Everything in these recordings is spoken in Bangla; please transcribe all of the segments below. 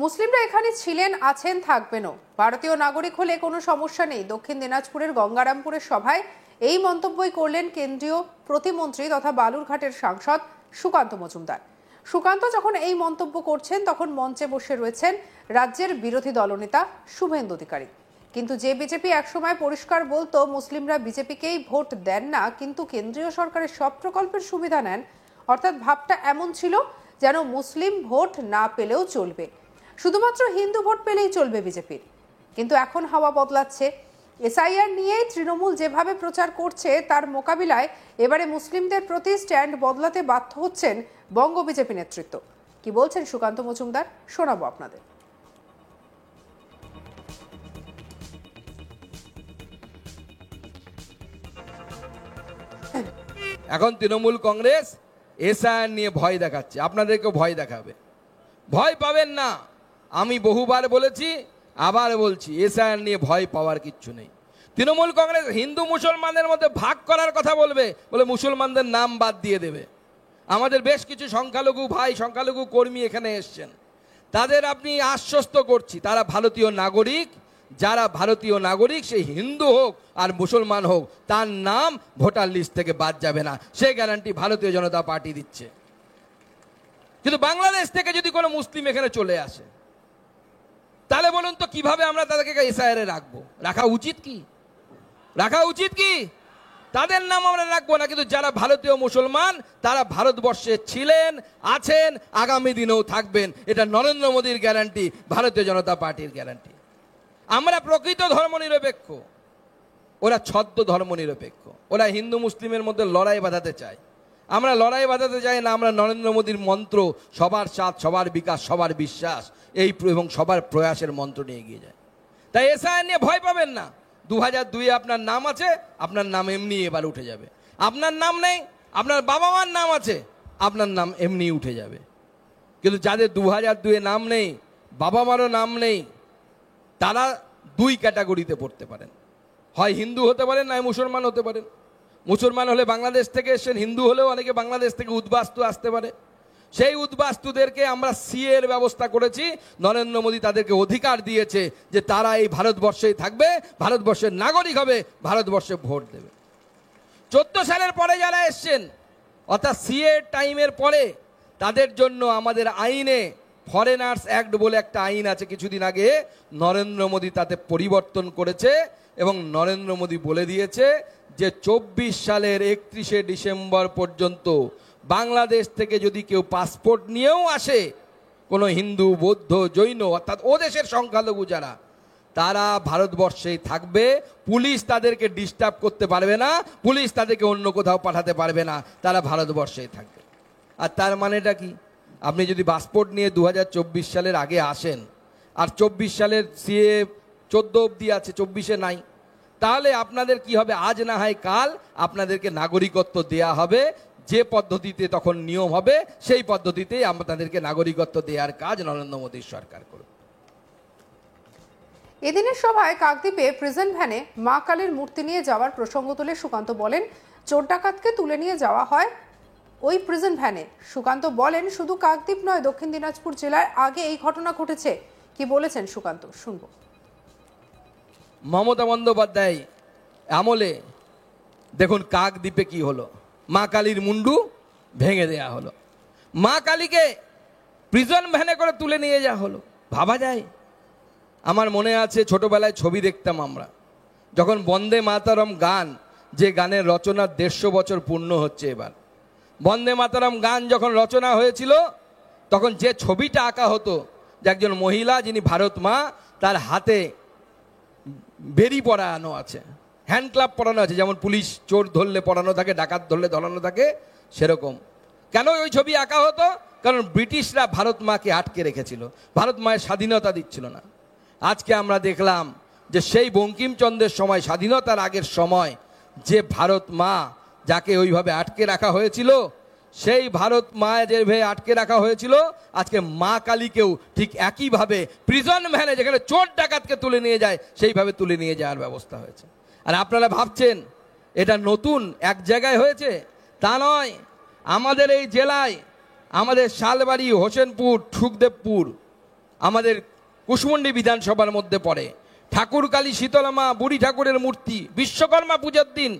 মুসলিমরা এখানে ছিলেন, আছেন, থাকবেনও। ভারতীয় নাগরিক হলে কোনো সমস্যা নেই। দক্ষিণ দিনাজপুরের গঙ্গারামপুরের সভায় এই মন্তব্যই করলেন কেন্দ্রীয় প্রতিমন্ত্রী তথা বালুরঘাটের সাংসদ সুকান্ত মজুমদার। সুকান্ত যখন এই মন্তব্য করছেন তখন মঞ্চে বসে রয়েছেন রাজ্যের বিরোধী দলনেতা শুভেন্দু অধিকারী। কিন্তু যে বিজেপি একসময় পরিষ্কার বলতো মুসলিমরা বিজেপিকেই ভোট দেন না, কিন্তু কেন্দ্রীয় সরকারের সব প্রকল্পের সুবিধা নেন, অর্থাৎ ভাবটা এমন ছিল যেন মুসলিম ভোট না পেলেও চলবে, শুধুমাত্র হিন্দু ভোট পেলেই চলবে বিজেপির। কিন্তু এখন হাওয়া বদলাচ্ছে। এসআইআর নিয়েই তৃণমূল যেভাবে প্রচার করছে তার মোকাবিলায় এবারে মুসলিমদের প্রতি স্ট্যান্ড বদলাতে বাধ্য হচ্ছেন বঙ্গ বিজেপি নেতৃত্ব। কি বলছেন সুকান্ত মজুমদার, শোনাবো আপনাদের। এখন তৃণমূল কংগ্রেস এসআইআর নিয়ে ভয় দেখাচ্ছে, আপনাদেরকে ভয় দেখাবে। ভয় পাবেন না, আমি বহুবার বলেছি, আবার বলছি, এসআইআর নিয়ে ভয় পাওয়ার কিচ্ছু নেই। তৃণমূল কংগ্রেস হিন্দু মুসলমানের মধ্যে ভাগ করার কথা বলবে, বলে মুসলমানদের নাম বাদ দিয়ে দেবে। আমাদের বেশ কিছু সংখ্যালঘু ভাই, সংখ্যালঘু কর্মী এখানে এসছেন, তাদের আপনি আশ্বস্ত করছি, তারা ভারতীয় নাগরিক। যারা ভারতীয় নাগরিক, সে হিন্দু হোক আর মুসলমান হোক, তার নাম ভোটার লিস্ট থেকে বাদ যাবে না, সে গ্যারান্টি ভারতীয় জনতা পার্টি দিচ্ছে। কিন্তু বাংলাদেশ থেকে যদি কোনো মুসলিম এখানে চলে আসে, তাহলে বলুন তো কিভাবে আমরা তাদেরকে এসআইআর এ রাখবো? রাখা উচিত কি? রাখা উচিত কি? তাদের নাম আমরা রাখবো না, কিন্তু যারা ভারতীয় মুসলমান তারা ভারতবর্ষে ছিলেন, আছেন, আগামী দিনেও থাকবেন। এটা নরেন্দ্র মোদীর গ্যারান্টি, ভারতীয় জনতা পার্টির গ্যারান্টি। আমরা প্রকৃত ধর্মনিরপেক্ষ, ওরা ছদ্ম ধর্মনিরপেক্ষ। ওরা হিন্দু মুসলিমের মধ্যে লড়াই বাঁধাতে চায়, আমরা লড়াই বাঁধাতে চাই না। আমরা নরেন্দ্র মোদীর মন্ত্র, সবার সাথ, সবার বিকাশ, সবার বিশ্বাস, এই এবং সবার প্রয়াসের মন্ত্র নিয়ে এগিয়ে যায়। তাই এসআইআর নিয়ে ভয় পাবেন না। 2002 আপনার নাম আছে, আপনার নাম এমনি এবার উঠে যাবে। আপনার নাম নেই, আপনার বাবা মার নাম আছে, আপনার নাম এমনি উঠে যাবে। কিন্তু যাদের 2002 নাম নেই, বাবা মারও নাম নেই, তারা দুই ক্যাটাগরিতে পড়তে পারেন। হয় হিন্দু হতে পারেন, নয় মুসলমান হতে পারেন। মুসলমান হলে বাংলাদেশ থেকে এসেছেন, হিন্দু হলেও অনেকে বাংলাদেশ থেকে উদ্বাস্তু আসতে পারে। সেই উদ্বাস্তুদেরকে আমরা সিএ এর ব্যবস্থা করেছি। নরেন্দ্র মোদী তাদেরকে অধিকার দিয়েছে যে তারা এই ভারতবর্ষেই থাকবে, ভারতবর্ষের নাগরিক হবে, ভারতবর্ষে ভোট দেবে। 14 সালের পরে যারা এসছেন, অর্থাৎ সিএ টাইমের পরে, তাদের জন্য আমাদের আইনে ফরেনার্স অ্যাক্ট বলে একটা আইন আছে, কিছুদিন আগে নরেন্দ্র মোদী তাতে পরিবর্তন করেছে এবং নরেন্দ্র মোদী বলে দিয়েছে যে 24 সালের 31শে ডিসেম্বর পর্যন্ত বাংলাদেশ থেকে যদি কেউ পাসপোর্ট নিয়েও আসে, কোনো হিন্দু, বৌদ্ধ, জৈন, অর্থাৎ ও দেশের সংখ্যালঘু যারা, তারা ভারতবর্ষেই থাকবে। পুলিশ তাদেরকে ডিস্টার্ব করতে পারবে না, পুলিশ তাদেরকে অন্য কোথাও পাঠাতে পারবে না, তারা ভারতবর্ষেই থাকবে। আর তার মানেটা কি? আপনি যদি পাসপোর্ট নিয়ে 2024 সালের আগে আসেন, আর 24 সালের সিএ 14 অবধি আছে, 24-এ নাই, তাহলে আপনাদের কি হবে? আজ না হয় কাল আপনাদেরকে নাগরিকত্ব দেয়া হবে। যে পদ্ধতিতে তখন নিয়ম হবে, সেই পদ্ধতিতেই আপনাদেরকে নাগরিকত্ব দেওয়ার কাজ নরেন্দ্র মোদীর সরকার করবে। এদিনের সভায় কাকদ্বীপে প্রিজন ভ্যানে মা কালীর মূর্তি নিয়ে যাওয়ার প্রসঙ্গ তুলে সুকান্ত বলেন, চোর ডাকাতকে তুলে নিয়ে যাওয়া হয় ওই প্রিজন ভ্যানে। সুকান্ত বলেন, শুধু কাকদ্বীপ নয়, দক্ষিণ দিনাজপুর জেলায় আগে এই ঘটনা ঘটেছে। কি বলেছেন সুকান্ত, শুনবো। মমতা বন্দ্যোপাধ্যায় আমলে দেখুন কাকদ্বীপে কি হলো, মা কালীর মুন্ডু ভেঙে দেয়া হলো, মা কালীকে প্রিজন ভ্যানে করে তুলে নিয়ে যাওয়া হলো। ভাবা যায়? আমার মনে আছে ছোটবেলায় ছবি দেখতাম আমরা, যখন বন্দে মাতরম গান, যে গানের রচনার 150 বছর পূর্ণ হচ্ছে এবার, বন্দে মাতরম গান যখন রচনা হয়েছিল, তখন যে ছবিটা আঁকা হতো, যে একজন মহিলা যিনি ভারত মা, তার হাতে বেরি পরানো আছে, হ্যান্ড ক্লাব পরানো আছে, যেমন পুলিশ চোর ধরলে পরানো থাকে, ডাকাত ধরলে ধরানো থাকে, সেরকম। কেন ওই ছবি আঁকা হতো? কারণ ব্রিটিশরা ভারত মাকে আটকে রেখেছিল, ভারত মায়ের স্বাধীনতা দিচ্ছিল না। আজকে আমরা দেখলাম যে সেই বঙ্কিমচন্দ্রের সময়, স্বাধীনতার আগের সময়, যে ভারত মা যাকে ওইভাবে আটকে রাখা হয়েছিল, সেই ভারত মা যেভাবে আটকে রাখা হয়েছিল, আজকে মা কালীকেও ঠিক একইভাবে প্রিজন ভ্যানে, যেখানে চোর ডাকাতকে তুলে নিয়ে যায়, সেইভাবে তুলে নিয়ে যাওয়ার ব্যবস্থা হয়েছে। আর আপনারা ভাবছেন এটা নতুন এক জায়গায় হয়েছে, তা নয়। আমাদের এই জেলায়, আমাদের শালবাড়ি, হোসেনপুর, সুখদেবপুর, আমাদের কুশমুন্ডি বিধানসভার মধ্যে পড়ে। ঠাকুরকালী শীতলা মা বুড়ি ঠাকুরের মূর্তি বিশ্বকর্মা পূজার দিন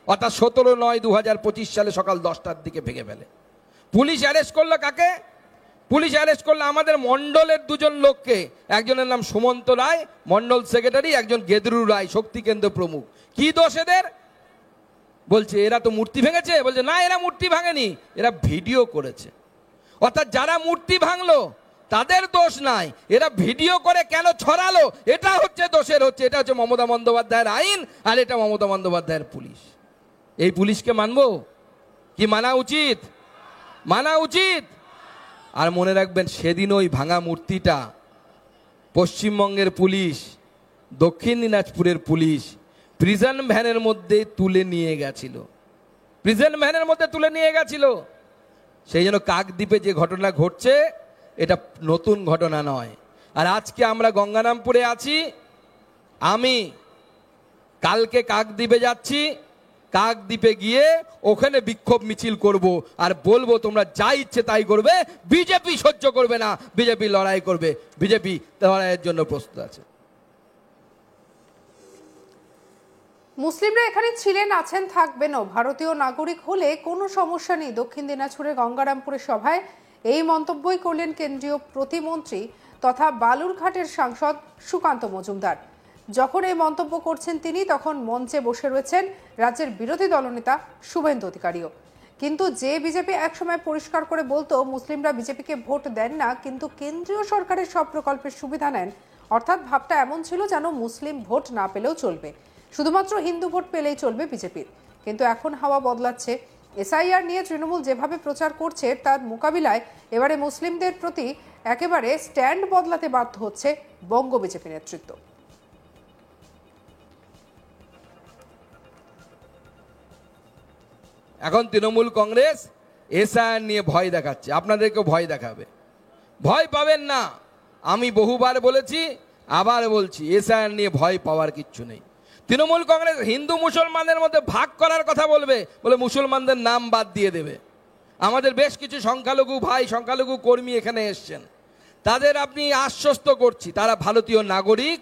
অর্থাৎ 17/9/2025 সালে সকাল 10টার দিকে ভেঙে ফেলে। পুলিশ অ্যারেস্ট করলো কাকে? পুলিশ অ্যারেস্ট করলো আমাদের মণ্ডলের দুজন লোককে। একজনের নাম সুমন্ত রায়, মণ্ডল সেক্রেটারি, একজন গেদরু রায়, শক্তি কেন্দ্র প্রমুখ। কি দোষ এদের? বলছে এরা তো মূর্তি ভেঙেছে। বলছে না, এরা মূর্তি ভাঙেনি, এরা ভিডিও করেছে। অর্থাৎ যারা মূর্তি ভাঙলো তাদের দোষ নাই, এরা ভিডিও করে কেন ছড়ালো এটা হচ্ছে দোষের। এটা হচ্ছে মমতা বন্দ্যোপাধ্যায়ের আইন, আর এটা মমতা বন্দ্যোপাধ্যায়ের পুলিশ। এই পুলিশকে মানবো কি? মানা উচিত, মানা উচিত। আর মনে রাখবেন, সেদিন ওই ভাঙা মূর্তিটা পশ্চিমবঙ্গের পুলিশ, দক্ষিণ দিনাজপুরের পুলিশ প্রিজন ভ্যানের মধ্যে তুলে নিয়ে গেছিল, প্রিজন ভ্যানের মধ্যে তুলে নিয়ে গেছিল। সেই জন্য কাকদ্বীপে যে ঘটনা ঘটছে এটা নতুন ঘটনা নয়। আর আজকে আমরা গঙ্গারামপুরে আছি, আমি কালকে কাকদ্বীপে যাচ্ছি। কাকদ্বীপে গিয়ে ওখানে বিক্ষোভ মিছিল করব আর বলবো তোমরা যা ইচ্ছে তাই করবে, বিজেপি সহ্য করবে না, বিজেপি লড়াই করবে, বিজেপি লড়াইয়ের জন্য প্রস্তুত আছে। মুসলিমরা এখানে ছিলেন, আছেন, থাকবেনও। ভারতীয় নাগরিক হলে কোনো সমস্যা নেই। দক্ষিণ দিনাজপুরের গঙ্গারামপুরের সভায় এই মন্তব্যই করলেন কেন্দ্রীয় প্রতিমন্ত্রী তথা বালুরঘাটের সাংসদ সুকান্ত মজুমদার। যখন এই মন্তব্য করছেন তিনি, তখন মঞ্চে বসে রয়েছেন রাজ্যের বিরোধী দলনেতা শুভেন্দু অধিকারীও। কিন্তু যে বিজেপি একসময় পরিষ্কার করে বলতো মুসলিমরা বিজেপিকে ভোট দেন না, কিন্তু কেন্দ্রীয় সরকারের সব প্রকল্পের সুবিধা নেন, অর্থাৎ ভাবটা এমন ছিল যেন মুসলিম ভোট না পেলেও চলবে, শুধুমাত্র হিন্দু ভোট পেলেই চলবে বিজেপির। কিন্তু এখন হাওয়া বদলাচ্ছে। এসআইআর নিয়ে তৃণমূল যেভাবে প্রচার করছে তার মোকাবিলায় এবারে মুসলিমদের প্রতি একেবারে স্ট্যান্ড বদলাতে বাধ্য হচ্ছে বঙ্গ বিজেপি নেতৃত্ব। এখন তৃণমূল কংগ্রেস এসআইআর নিয়ে ভয় দেখাচ্ছে, আপনাদেরকেও ভয় দেখাবে। ভয় পাবেন না, আমি বহুবার বলেছি, আবার বলছি, এসআইআর নিয়ে ভয় পাওয়ার কিচ্ছু নেই। তৃণমূল কংগ্রেস হিন্দু মুসলমানের মধ্যে ভাগ করার কথা বলবে, বলে মুসলমানদের নাম বাদ দিয়ে দেবে। আমাদের বেশ কিছু সংখ্যালঘু ভাই, সংখ্যালঘু কর্মী এখানে এসছেন, তাদের আপনি আশ্বস্ত করছি তারা ভারতীয় নাগরিক।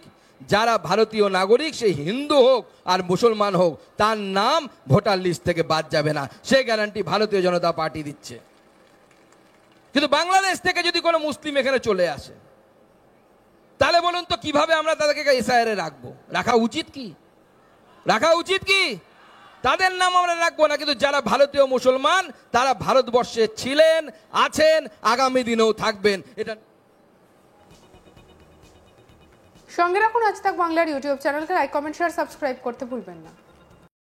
যারা ভারতীয় নাগরিক, সে হিন্দু হোক আর মুসলমান হোক, তার নাম ভোটার লিস্ট থেকে বাদ যাবে না, সে গ্যারান্টি ভারতীয় জনতা পার্টি দিচ্ছে। কিন্তু বাংলাদেশ থেকে যদি কোনো মুসলিম এখানে চলে আসে, তাহলে বলুন তো কিভাবে আমরা তাদেরকে এসআইআর রাখবো? রাখা উচিত কি? রাখা উচিত কি? তাদের নাম আমরা রাখবো না, কিন্তু যারা ভারতীয় মুসলমান তারা ভারতবর্ষে ছিলেন, আছেন, আগামী দিনেও থাকবেন। এটা সঙ্গে রাখুন আজ তাক বাংলার ইউটিউব চ্যানেলকে। লাইক, কমেন্ট, শেয়ার, সাবস্ক্রাইব করতে ভুলবেন না।